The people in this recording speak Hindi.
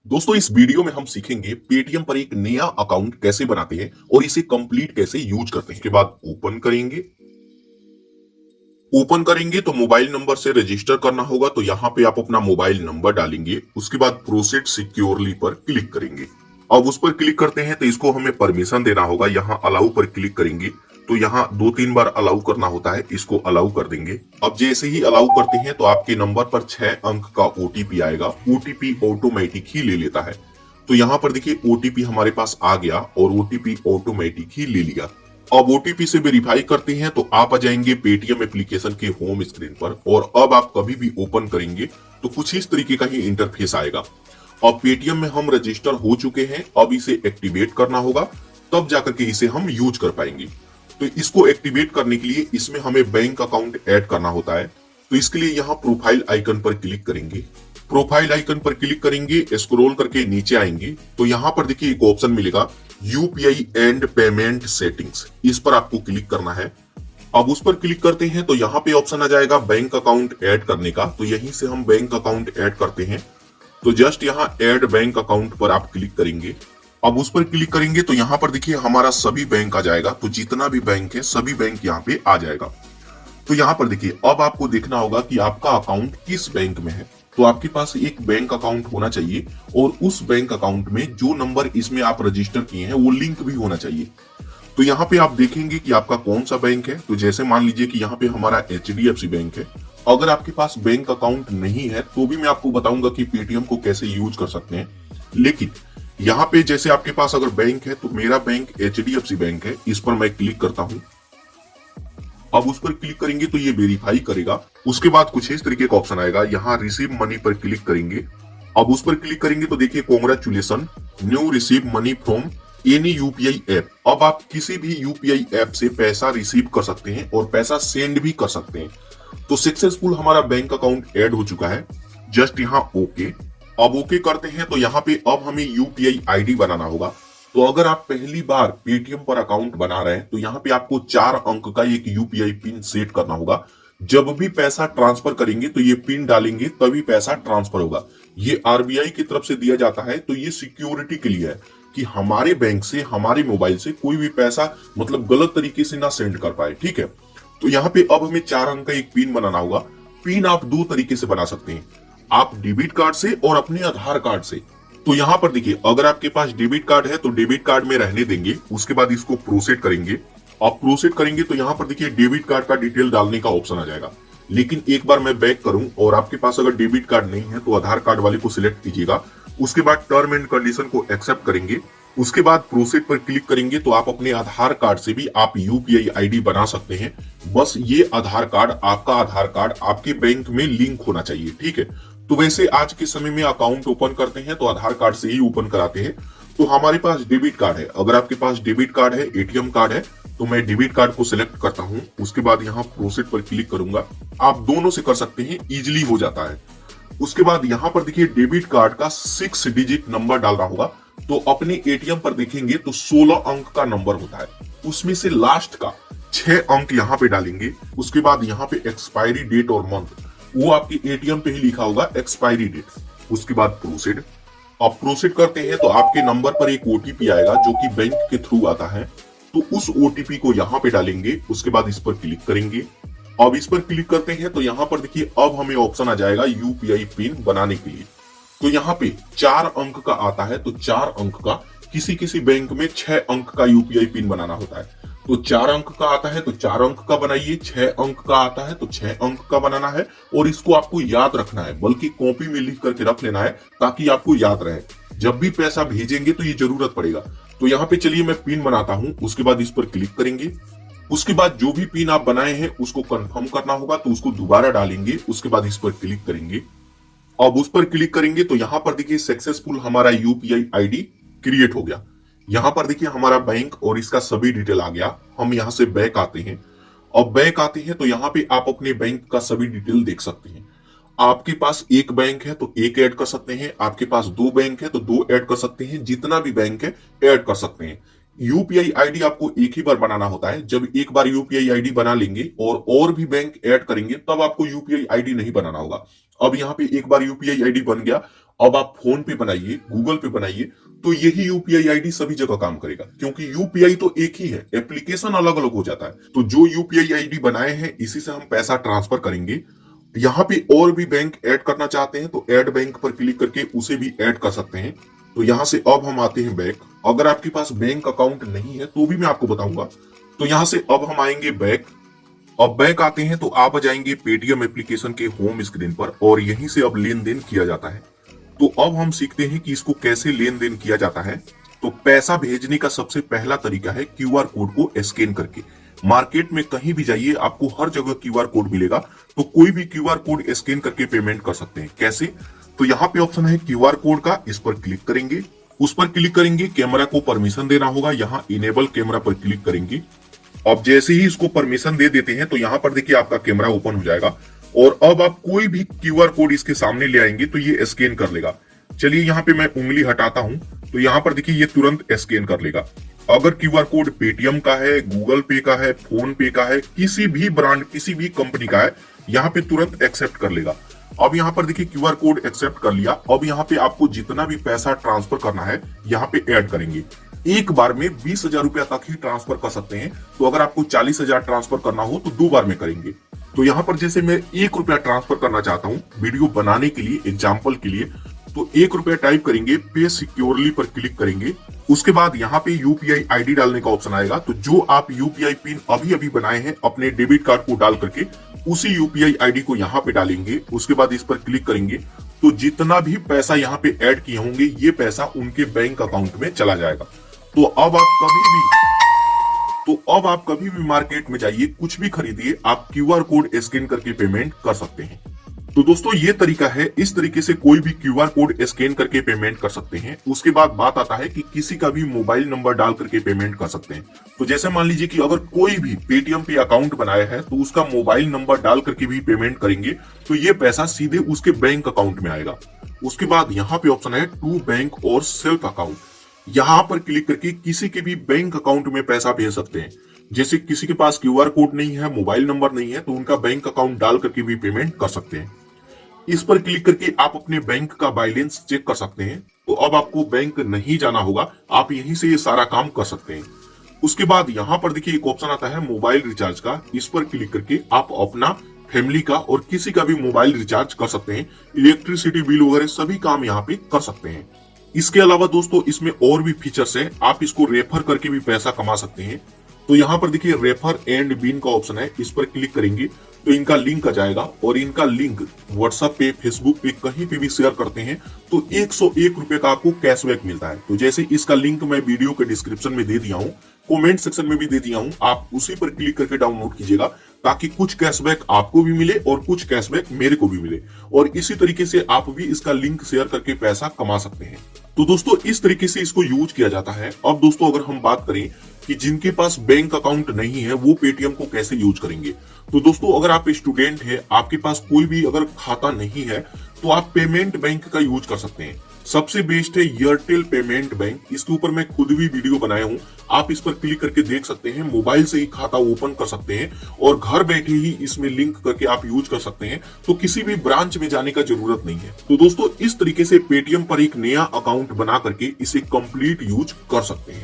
दोस्तों इस वीडियो में हम सीखेंगे पेटीएम पर एक नया अकाउंट कैसे बनाते हैं और इसे कंप्लीट कैसे यूज करते हैं। इसके बाद ओपन करेंगे तो मोबाइल नंबर से रजिस्टर करना होगा, तो यहाँ पे आप अपना मोबाइल नंबर डालेंगे। उसके बाद प्रोसीड सिक्योरली पर क्लिक करेंगे। अब उस पर क्लिक करते हैं तो इसको हमें परमिशन देना होगा। यहाँ अलाउ पर क्लिक करेंगे तो यहाँ 2-3 बार अलाउ करना होता है, इसको अलाउ कर देंगे। अब जैसे ही अलाउ करते हैं तो आपके नंबर पर 6 अंक का ओटीपी आएगा। ओटीपी ऑटोमेटिक ही ले लेता है। तो यहाँ पर देखिए ओटीपी हमारे पास आ गया और ओटीपी ऑटोमेटिक ही ले लिया। अब ओटीपी से वेरीफाई करते हैं तो आप आ जाएंगे पेटीएम एप्लीकेशन के होम स्क्रीन पर, और अब आप कभी भी ओपन करेंगे तो कुछ इस तरीके का ही इंटरफेस आएगा। अब पेटीएम में हम रजिस्टर हो चुके हैं, अब इसे एक्टिवेट करना होगा, तब जाकर के इसे हम यूज कर पाएंगे। तो इसको एक्टिवेट करने के लिए इसमें हमें बैंक अकाउंट ऐड करना होता है। तो इसके लिए यहाँ प्रोफाइल आइकन पर क्लिक करेंगे। प्रोफाइल आइकन पर क्लिक करेंगे, स्क्रॉल करके नीचे आएंगे तो यहाँ पर देखिए एक ऑप्शन मिलेगा यूपीआई एंड पेमेंट सेटिंग्स, इस पर आपको क्लिक करना है। अब उस पर क्लिक करते हैं तो यहाँ पे ऑप्शन आ जाएगा बैंक अकाउंट ऐड करने का, तो यहीं से हम बैंक अकाउंट ऐड करते हैं। तो जस्ट यहाँ ऐड बैंक अकाउंट पर आप क्लिक करेंगे। अब उस पर क्लिक करेंगे तो यहाँ पर देखिए हमारा सभी बैंक आ जाएगा। तो जितना भी बैंक है सभी बैंक यहाँ पे आ जाएगा। तो यहाँ पर देखिए अब आपको देखना होगा कि आपका अकाउंट किस बैंक में है। तो आपके पास एक बैंक अकाउंट होना चाहिए और उस बैंक अकाउंट में जो नंबर इसमें आप रजिस्टर किए हैं वो लिंक भी होना चाहिए। तो यहाँ पे आप देखेंगे कि आपका कौन सा बैंक है। तो जैसे मान लीजिए कि यहाँ पे हमारा एचडीएफसी बैंक है। अगर आपके पास बैंक अकाउंट नहीं है तो भी मैं आपको बताऊंगा कि पेटीएम को कैसे यूज कर सकते हैं। लेकिन यहाँ पे जैसे आपके पास अगर बैंक है तो मेरा बैंक एचडीएफसी बैंक है, इस पर मैं क्लिक करता हूँ। अब उस पर क्लिक करेंगे तो ये वेरीफाई करेगा। उसके बाद कुछ इस तरीके का ऑप्शन आएगा, यहाँ रिसीव मनी पर क्लिक करेंगे। अब उस पर क्लिक करेंगे तो देखिए congratulation new receive money from any UPI app. अब आप किसी भी यूपीआई ऐप से पैसा रिसीव कर सकते हैं और पैसा सेंड भी कर सकते हैं। तो सक्सेसफुल हमारा बैंक अकाउंट ऐड हो चुका है। जस्ट यहाँ ओके। अब ओके करते हैं तो यहाँ पे अब हमें यूपीआई आईडी बनाना होगा। तो अगर आप पहली बार पेटीएम पर अकाउंट बना रहे हैं तो यहाँ पे आपको 4 अंक का एक यूपीआई पिन सेट करना होगा। जब भी पैसा ट्रांसफर करेंगे तो ये पिन डालेंगे तभी पैसा ट्रांसफर होगा। ये आरबीआई की तरफ से दिया जाता है, तो ये सिक्योरिटी के लिए है कि हमारे बैंक से हमारे मोबाइल से कोई भी पैसा मतलब गलत तरीके से ना सेंड कर पाए। ठीक है। तो यहाँ पे अब हमें 4 अंक का एक पिन बनाना होगा। पिन आप 2 तरीके से बना सकते हैं, आप डेबिट कार्ड से और अपने आधार कार्ड से। तो यहाँ पर देखिए अगर आपके पास डेबिट कार्ड है तो डेबिट कार्ड में रहने देंगे। उसके बाद इसको प्रोसीड करेंगे। आप प्रोसीड करेंगे तो यहाँ पर देखिए डेबिट कार्ड का डिटेल डालने का ऑप्शन आ जाएगा। लेकिन एक बार मैं बैक करूं और आपके पास अगर डेबिट कार्ड नहीं है तो आधार कार्ड वाले को सिलेक्ट कीजिएगा। उसके बाद टर्म एंड कंडीशन को एक्सेप्ट करेंगे। उसके बाद प्रोसीड पर क्लिक करेंगे तो आप अपने आधार कार्ड से भी आप यूपीआई आईडी बना सकते हैं। बस ये आधार कार्ड आपके बैंक में लिंक होना चाहिए। ठीक है। तो वैसे आज के समय में अकाउंट ओपन करते हैं तो आधार कार्ड से ही ओपन कराते हैं। तो हमारे पास डेबिट कार्ड है, अगर आपके पास डेबिट कार्ड है, एटीएम कार्ड है, तो मैं डेबिट कार्ड को सिलेक्ट करता हूं। उसके बाद यहाँ प्रोसीड पर क्लिक करूंगा। आप दोनों से कर सकते हैं, इजिली हो जाता है। उसके बाद यहाँ पर देखिए डेबिट कार्ड का 6 डिजिट नंबर डालना होगा। तो अपने एटीएम पर देखेंगे तो 16 अंक का नंबर होता है, उसमें से लास्ट का 6 अंक यहाँ पे डालेंगे। उसके बाद यहाँ पे एक्सपायरी डेट और मंथ वो आपके एटीएम पे ही लिखा होगा एक्सपायरी डेट। उसके बाद प्रोसीड। आप प्रोसीड करते हैं तो आपके नंबर पर एक ओटीपी आएगा जो कि बैंक के थ्रू आता है। तो उस ओटीपी को यहाँ पे डालेंगे। उसके बाद इस पर क्लिक करेंगे। अब इस पर क्लिक करते हैं तो यहाँ पर देखिए अब हमें ऑप्शन आ जाएगा यूपीआई पिन बनाने के लिए। तो यहाँ पे 4 अंक का आता है, तो 4 अंक का, किसी किसी बैंक में 6 अंक का यूपीआई पिन बनाना होता है। तो 4 अंक का आता है तो 4 अंक का बनाइए, 6 अंक का आता है तो 6 अंक का बनाना है। और इसको आपको याद रखना है, बल्कि कॉपी में लिख करके रख लेना है ताकि आपको याद रहे। जब भी पैसा भेजेंगे तो ये जरूरत पड़ेगा। तो यहाँ पे चलिए मैं पिन बनाता हूँ। उसके बाद इस पर क्लिक करेंगे। उसके बाद जो भी पिन आप बनाए हैं उसको कंफर्म करना होगा, तो उसको दोबारा डालेंगे। उसके बाद इस पर क्लिक करेंगे। अब उस पर क्लिक करेंगे तो यहाँ पर देखिए सक्सेसफुल हमारा यूपीआई आईडी क्रिएट हो गया। यहाँ पर देखिए हमारा बैंक और इसका सभी डिटेल आ गया। हम यहाँ से बैक आते हैं। अब बैक आते हैं तो यहाँ पे आप अपने बैंक का सभी डिटेल देख सकते हैं। आपके पास एक बैंक है तो एक ऐड कर सकते हैं, आपके पास 2 बैंक है तो 2 ऐड कर सकते हैं, जितना भी बैंक है ऐड कर सकते हैं। यूपीआई आईडी आपको एक ही बार बनाना होता है। जब एक बार यूपीआई आईडी बना लेंगे और भी बैंक ऐड करेंगे तब आपको यूपीआई आईडी नहीं बनाना होगा। अब यहाँ पे एक बार यूपीआई आईडी बन गया, अब आप फोन पे बनाइए, गूगल पे बनाइए, तो यही यूपीआई आईडी सभी जगह काम करेगा, क्योंकि यूपीआई तो एक ही है, एप्लीकेशन अलग अलग हो जाता है। तो जो यूपीआई आईडी बनाए हैं इसी से हम पैसा ट्रांसफर करेंगे। यहाँ पे और भी बैंक ऐड करना चाहते हैं तो ऐड बैंक पर क्लिक करके उसे भी ऐड कर सकते हैं। तो यहाँ से अब हम आते हैं बैक। अगर आपके पास बैंक अकाउंट नहीं है तो भी मैं आपको बताऊंगा। तो यहाँ से अब हम आएंगे बैक। अब बैक आते हैं तो आप आ जाएंगे पेटीएम एप्लीकेशन के होम स्क्रीन पर और यहीं से अब लेन देन किया जाता है। तो अब हम सीखते हैं कि इसको कैसे लेन देन किया जाता है। तो पैसा भेजने का सबसे पहला तरीका है क्यूआर कोड को स्कैन करके। मार्केट में कहीं भी जाइए आपको हर जगह क्यूआर कोड मिलेगा, तो कोई भी क्यूआर कोड स्कैन करके पेमेंट कर सकते हैं। कैसे? तो यहाँ पे ऑप्शन है क्यूआर कोड का, इस पर क्लिक करेंगे। उस पर क्लिक करेंगे, कैमरा को परमिशन देना होगा, यहाँ इनेबल कैमरा पर क्लिक करेंगे। अब जैसे ही इसको परमिशन दे देते हैं तो यहाँ पर देखिए आपका कैमरा ओपन हो जाएगा और अब आप कोई भी क्यूआर कोड इसके सामने ले आएंगे तो ये स्कैन कर लेगा। चलिए यहाँ पे मैं उंगली हटाता हूं तो यहाँ पर देखिए ये तुरंत स्कैन कर लेगा। अगर क्यूआर कोड पेटीएम का है, गूगल पे का है, फोन पे का है, किसी भी ब्रांड, किसी भी कंपनी का है, यहाँ पे तुरंत एक्सेप्ट कर लेगा। अब यहाँ पर देखिए क्यूआर कोड एक्सेप्ट कर लिया। अब यहाँ पे आपको जितना भी पैसा ट्रांसफर करना है यहाँ पे ऐड करेंगे। एक बार में 20,000 रुपया तक ही ट्रांसफर कर सकते हैं। तो अगर आपको 40,000 ट्रांसफर करना हो तो 2 बार में करेंगे। तो यहाँ पर जैसे मैं 1 रुपया ट्रांसफर करना चाहता हूँ वीडियो बनाने के लिए, एग्जाम्पल के लिए, तो 1 रुपया टाइप करेंगे, पे सिक्योरली पर क्लिक करेंगे। उसके बाद यहाँ पे यूपीआई आईडी डालने का ऑप्शन आएगा। तो जो आप यूपीआई पिन अभी अभी बनाए हैं अपने डेबिट कार्ड को डाल करके उसी यूपीआई आईडी को यहाँ पे डालेंगे। उसके बाद इस पर क्लिक करेंगे तो जितना भी पैसा यहाँ पे ऐड किए होंगे ये पैसा उनके बैंक अकाउंट में चला जाएगा। तो अब आप कभी भी मार्केट में जाइए, कुछ भी खरीदिए, आप क्यूआर कोड स्कैन करके पेमेंट कर सकते हैं। तो दोस्तों ये तरीका है, इस तरीके से कोई भी क्यूआर कोड स्कैन करके पेमेंट कर सकते हैं। उसके बाद बात आता है कि किसी का भी मोबाइल नंबर डाल करके पेमेंट कर सकते हैं। तो जैसे मान लीजिए कि अगर कोई भी पेटीएम पे अकाउंट बनाया है तो उसका मोबाइल नंबर डाल करके भी पेमेंट करेंगे तो ये पैसा सीधे उसके बैंक अकाउंट में आएगा। उसके बाद यहाँ पे ऑप्शन है टू बैंक और सेल्फ अकाउंट। यहाँ पर क्लिक करके किसी के भी बैंक अकाउंट में पैसा भेज सकते हैं। जैसे किसी के पास क्यूआर कोड नहीं है, मोबाइल नंबर नहीं है, तो उनका बैंक अकाउंट डाल करके भी पेमेंट कर सकते हैं। इस पर क्लिक करके आप अपने बैंक का बैलेंस चेक कर सकते हैं। तो अब आपको बैंक नहीं जाना होगा, आप यहीं से ये सारा काम कर सकते हैं। उसके बाद यहाँ पर देखिए एक ऑप्शन आता है मोबाइल रिचार्ज का। इस पर क्लिक करके आप अपना, फैमिली का और किसी का भी मोबाइल रिचार्ज कर सकते हैं। इलेक्ट्रिसिटी बिल वगैरह सभी काम यहाँ पे कर सकते हैं। इसके अलावा दोस्तों इसमें और भी फीचर्स है, आप इसको रेफर करके भी पैसा कमा सकते हैं। तो यहाँ पर देखिए रेफर एंड बिन का ऑप्शन है, इस पर क्लिक करेंगे तो इनका लिंक आ जाएगा और इनका लिंक व्हाट्सएप पे, फेसबुक पे, कहीं पे भी शेयर करते हैं तो 101 रुपए का आपको कैशबैक मिलता है। तो जैसे इसका लिंक मैं वीडियो के डिस्क्रिप्शन में दे दिया हूँ, कमेंट सेक्शन में भी दे दिया हूँ, आप उसी पर क्लिक करके डाउनलोड कीजिएगा ताकि कुछ कैशबैक आपको भी मिले और कुछ कैशबैक मेरे को भी मिले। और इसी तरीके से आप भी इसका लिंक शेयर करके पैसा कमा सकते हैं। तो दोस्तों इस तरीके से इसको यूज किया जाता है। अब दोस्तों अगर हम बात करें कि जिनके पास बैंक अकाउंट नहीं है वो पेटीएम को कैसे यूज करेंगे, तो दोस्तों अगर आप स्टूडेंट है, आपके पास कोई भी अगर खाता नहीं है तो आप पेमेंट बैंक का यूज कर सकते हैं। सबसे बेस्ट है एयरटेल पेमेंट बैंक। इसके ऊपर मैं खुद भी वीडियो बनाया हूं, आप इस पर क्लिक करके देख सकते हैं। मोबाइल से ही खाता ओपन कर सकते हैं और घर बैठे ही इसमें लिंक करके आप यूज कर सकते हैं। तो किसी भी ब्रांच में जाने का जरूरत नहीं है। तो दोस्तों इस तरीके से पेटीएम पर एक नया अकाउंट बना करके इसे कंप्लीट यूज कर सकते हैं।